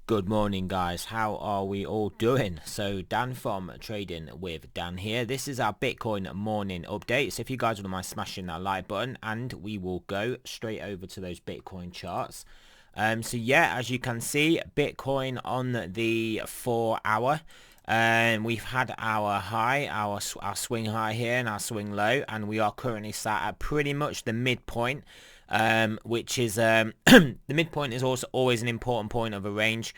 Good morning, guys. How are we all doing? So Dan from Trading with Dan here. This is our Bitcoin morning update. So if you guys wouldn't mind smashing that like button, and we will go straight over to those Bitcoin charts. So yeah, as you can see, Bitcoin on the 4 hour. We've had our high, our swing high here and our swing low, and we are currently sat at pretty much the midpoint. Which is the midpoint is also always an important point of a range.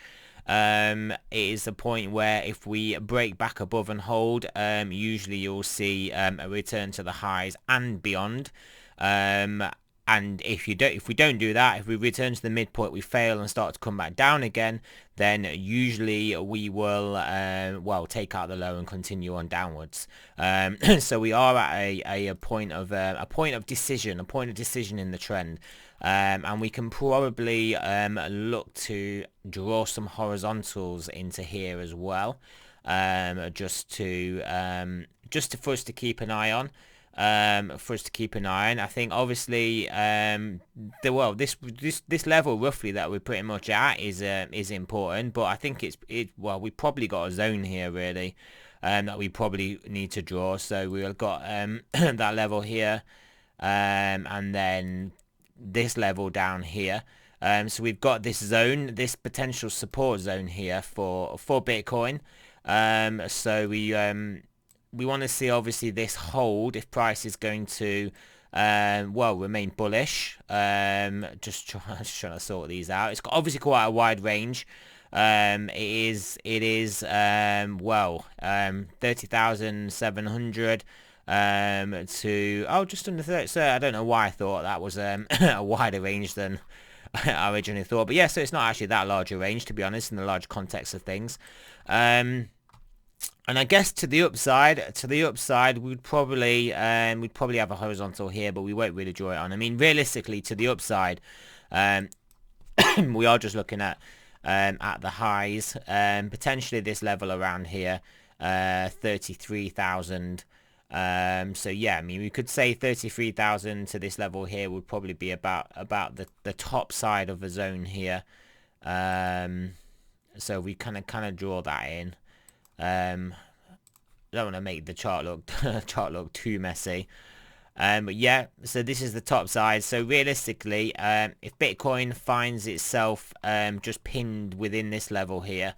It is the point where if we break back above and hold, usually you'll see a return to the highs and beyond. And if we don't do that, if we return to the midpoint, we fail and start to come back down again, then usually we will take out the low and continue on downwards. So we are at a point of decision, in the trend, and we can probably look to draw some horizontals into here as well, just for us to keep an eye on. I think obviously this level roughly that we're pretty much at is important, but I think we probably got a zone here really that we probably need to draw. So we've got that level here, and then this level down here. So we've got this zone, this potential support zone here for Bitcoin. So we want to see obviously this hold if price is going to remain bullish. Just trying to sort these out. It's got obviously quite a wide range. It is 30,700 to just under 30. So I don't know why I thought that was a wider range than I originally thought, but yeah, so it's not actually that large a range, to be honest, in the large context of things. And I guess to the upside, we'd probably have a horizontal here, but we won't really draw it on. I mean, realistically, to the upside, we are just looking at the highs, potentially this level around here, 33,000. So yeah, I mean, we could say 33,000 to this level here would probably be about the top side of the zone here. So we kind of draw that in. I don't want to make the chart look too messy, but yeah, so this is the top side. So realistically, if Bitcoin finds itself just pinned within this level here,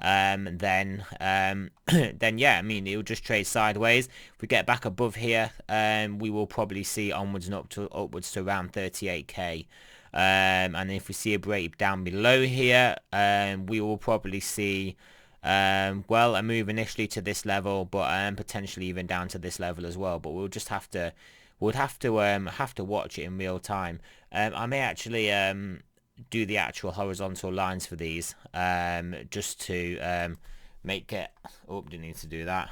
then yeah, I mean, it'll just trade sideways. If we get back above here, we will probably see onwards and upwards to around 38k. And if we see a break down below here, we will probably see a move initially to this level, but potentially even down to this level as well. But we'll just have to watch it in real time. I may actually do the actual horizontal lines for these, just to make it. Oh, didn't need to do that.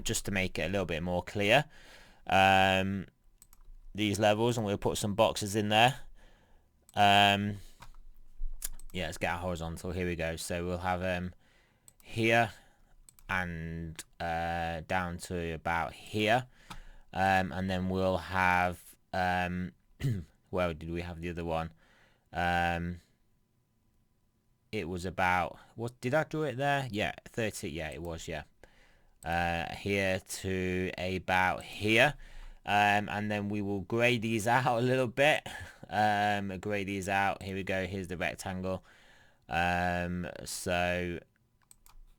Just to make it a little bit more clear. These levels, and we'll put some boxes in there. Yeah, let's get our horizontal. Here we go. So we'll have here and down to about here, and then we'll have where did we have the other one? It was about, what did I draw it there? Yeah, 30. Yeah, it was. Yeah, here to about here, and then we will grade these out a little bit. Grade these out. Here we go. Here's the rectangle. So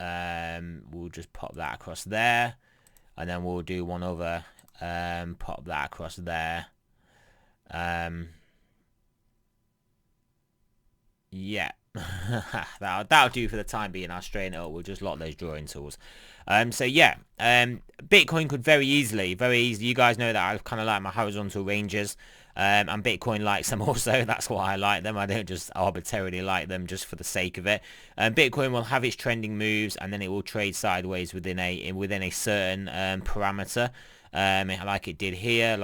we'll just pop that across there, and then we'll do one other, pop that across there. Yeah, that'll do for the time being. I'll straighten it up. We'll just lock those drawing tools. So yeah, Bitcoin could very easily, you guys know that I kind of like my horizontal ranges, and Bitcoin likes them also. That's why I like them. I don't just arbitrarily like them just for the sake of it. Bitcoin will have its trending moves, and then it will trade sideways within a certain parameter, like it did here,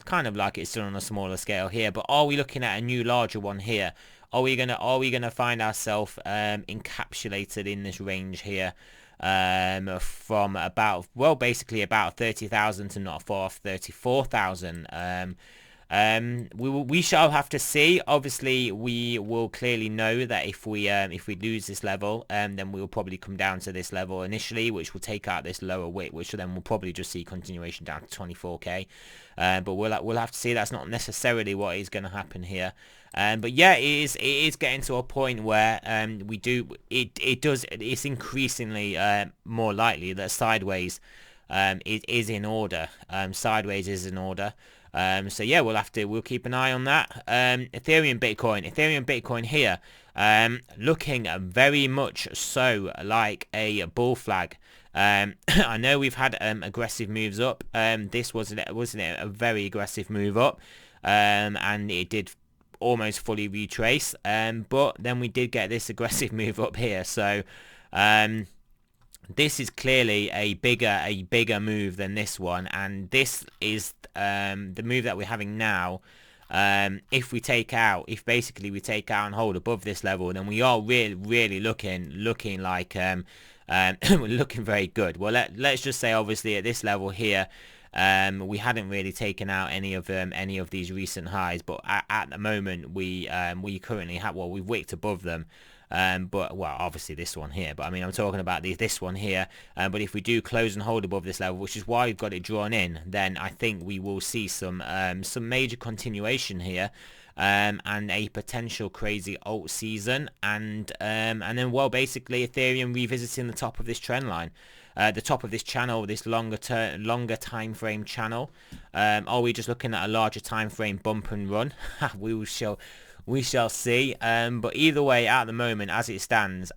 kind of like it's done on a smaller scale here. But are we looking at a new larger one here? Are we gonna find ourselves encapsulated in this range here, from about, basically about 30,000 to not far off 34,000? We shall have to see. Obviously, we will clearly know that if we lose this level, then we will probably come down to this level initially, which will take out this lower wick, which then we'll probably just see continuation down to 24k. But we'll have to see. That's not necessarily what is going to happen here. But yeah, it is getting to a point where it's increasingly more likely that sideways is in order. Sideways is in order. So yeah, we'll keep an eye on that. Ethereum Bitcoin here, looking very much so like a bull flag. I know we've had aggressive moves up. This wasn't it a very aggressive move up, and it did almost fully retrace. But then we did get this aggressive move up here. So this is clearly a bigger move than this one, and this is the move that we're having now. If basically we take out and hold above this level, then we are really looking like we're looking very good. Well, let's just say obviously at this level here, we hadn't really taken out any of these recent highs, but at the moment we currently have, well, we've wicked above them. But well, obviously this one here, but I mean I'm talking about this one here. But if we do close and hold above this level, which is why we've got it drawn in, then I think we will see some major continuation here, and a potential crazy alt season, and then, well, basically Ethereum revisiting the top of this trend line. The top of this channel, this longer time frame channel. Are we just looking at a larger time frame bump and run? We shall see. But either way, at the moment, as it stands,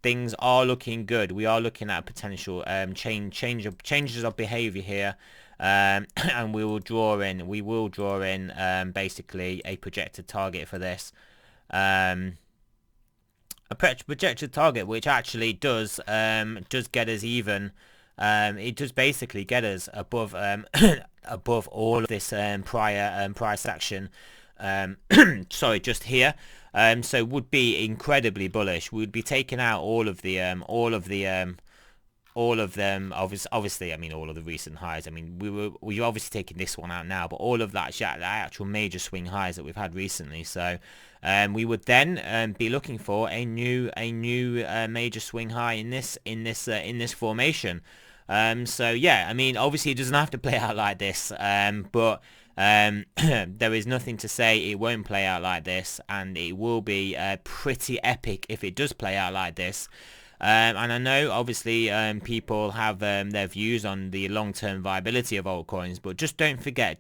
things are looking good. We are looking at a potential changes of behavior here, and we will draw in basically a projected target for this. A projected target which actually does get us even. It does basically get us above above all of this price action. Sorry, just here. So would be incredibly bullish. We'd be taking out all of them. Obviously, I mean all of the recent highs. I mean we're obviously taking this one out now, but all of that the actual major swing highs that we've had recently. So we would then be looking for a new major swing high in this formation. So yeah, I mean obviously it doesn't have to play out like this, but there is nothing to say it won't play out like this, and it will be pretty epic if it does play out like this. And I know obviously people have their views on the long-term viability of altcoins, but just don't forget,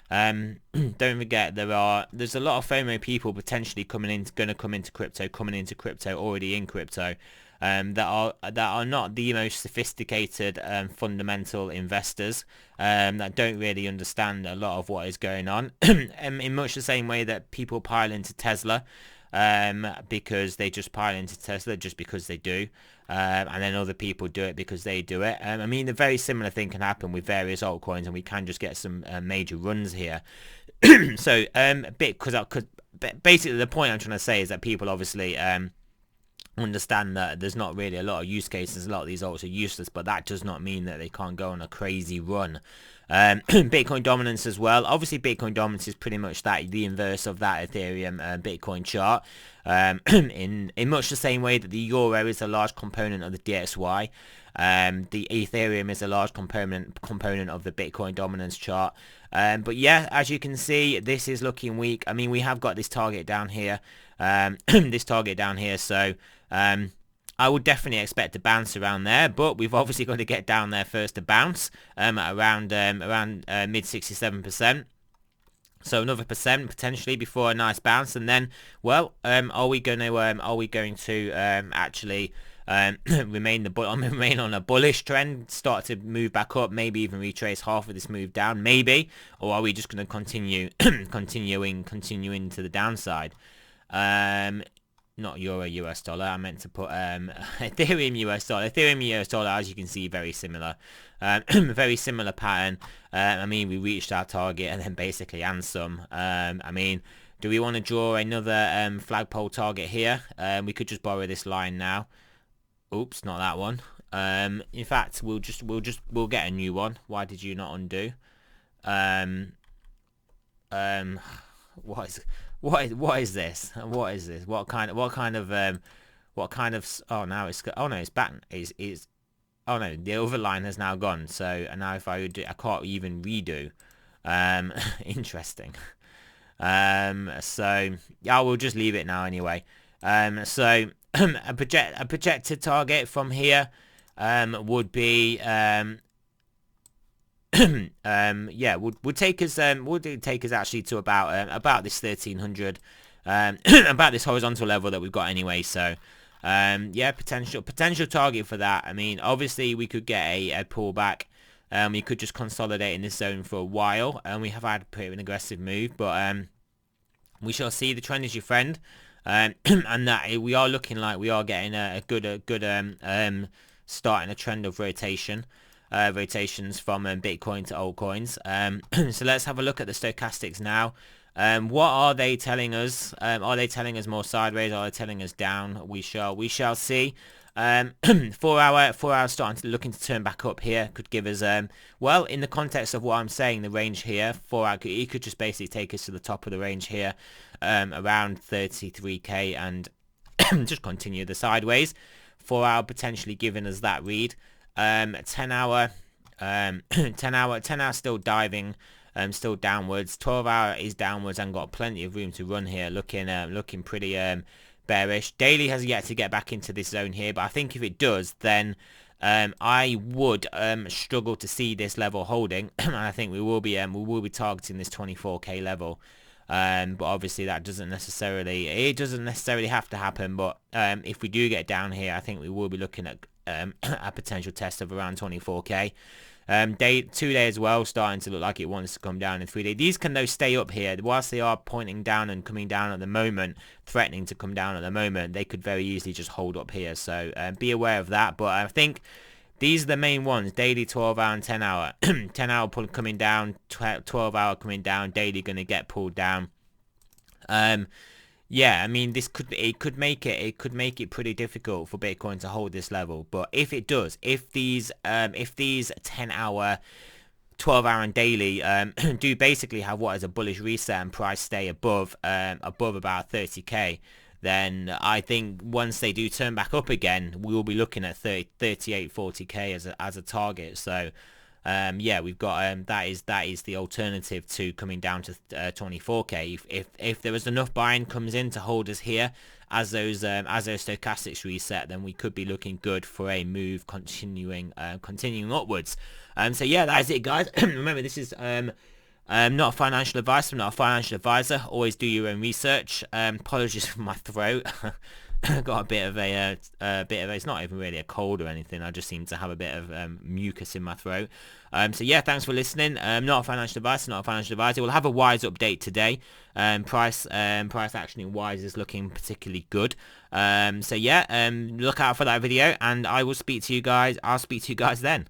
don't forget there's a lot of FOMO people potentially going to come into crypto, already in crypto, that are not the most sophisticated fundamental investors, that don't really understand a lot of what is going on, in much the same way that people pile into Tesla. Because they just pile into Tesla just because they do, and then other people do it because they do it. I mean, a very similar thing can happen with various altcoins, and we can just get some major runs here. So basically the point I'm trying to say is that people obviously understand that there's not really a lot of use cases. A lot of these alts are useless, but that does not mean that they can't go on a crazy run. Bitcoin dominance as well. Obviously Bitcoin dominance is pretty much the inverse of that Ethereum Bitcoin chart, in much the same way that the euro is a large component of the DXY. The Ethereum is a large component of the Bitcoin dominance chart. But yeah, as you can see, this is looking weak. I mean, we have got this target down here, so I would definitely expect to bounce around there, but we've obviously got to get down there first to bounce, at around mid 67%. So another percent potentially before a nice bounce, and then, well, are we going to actually remain on a bullish trend, start to move back up, maybe even retrace half of this move down, maybe, or are we just going to continue continuing to the downside? Not euro US dollar, I meant to put Ethereum US dollar. Ethereum US dollar, as you can see, very similar. Very similar pattern. I mean, we reached our target and then basically and some. I mean, do we want to draw another flagpole target here? We could just borrow this line now. Oops, not that one. In fact, we'll get a new one. Why did you not undo? what is this? What is this? What kind of oh, now it's, oh no, it's back. Is oh no, the other line has now gone. So, and now if I would do, I can't even redo. Interesting. So yeah, we'll just leave it now anyway. So a projected target from here would be yeah, would take us actually to about this 1300, about this horizontal level that we've got anyway. So yeah, potential target for that. I mean, obviously we could get a pullback. We could just consolidate in this zone for a while, and we have had a pretty an aggressive move, but we shall see. The trend is your friend, and that we are looking like we are getting a good starting a trend of rotations from Bitcoin to altcoins. So let's have a look at the stochastics now. What are they telling us? Are they telling us more sideways? Are they telling us down? We shall see. 4 hour starting to looking to turn back up here could give us well, in the context of what I'm saying, the range here, 4 hour, it could just basically take us to the top of the range here, around 33k, and just continue the sideways. 4 hour potentially giving us that read. 10 hour 10 hour still diving, still downwards. 12 hour is downwards and got plenty of room to run here, looking pretty bearish. Daily has yet to get back into this zone here, but I think if it does, then I would struggle to see this level holding, and I think we will be targeting this 24k level. But obviously that doesn't necessarily have to happen. But if we do get down here, I think we will be looking at a potential test of around 24k. Day 2 day as well, starting to look like it wants to come down in 3 day. These can though stay up here, whilst they are pointing down and coming down at the moment, threatening to come down at the moment. They could very easily just hold up here, so be aware of that. But I think these are the main ones: daily, 12 hour and 10 hour. 10 hour coming down, 12 hour coming down, daily going to get pulled down. Yeah, I mean, it could make it pretty difficult for Bitcoin to hold this level. But if it does, if these 10 hour, 12 hour and daily do basically have what is a bullish reset and price stay above about 30k, then I think once they do turn back up again, we will be looking at 38, 40k as a target. So yeah, we've got that is the alternative to coming down to 24k. If there was enough buying comes in to hold us here as those stochastics reset, then we could be looking good for a move continuing upwards. So yeah, that is it, guys. Remember, this is not financial advice. I'm not a financial advisor. Always do your own research. Apologies for my throat. Got a bit of it's not even really a cold or anything. I just seem to have a bit of mucus in my throat. So yeah, thanks for listening. Not a financial advice, not a financial advisor. We'll have a Wise update today. Price action in Wise is looking particularly good. So yeah, look out for that video, and I will speak to you guys. I'll speak to you guys then.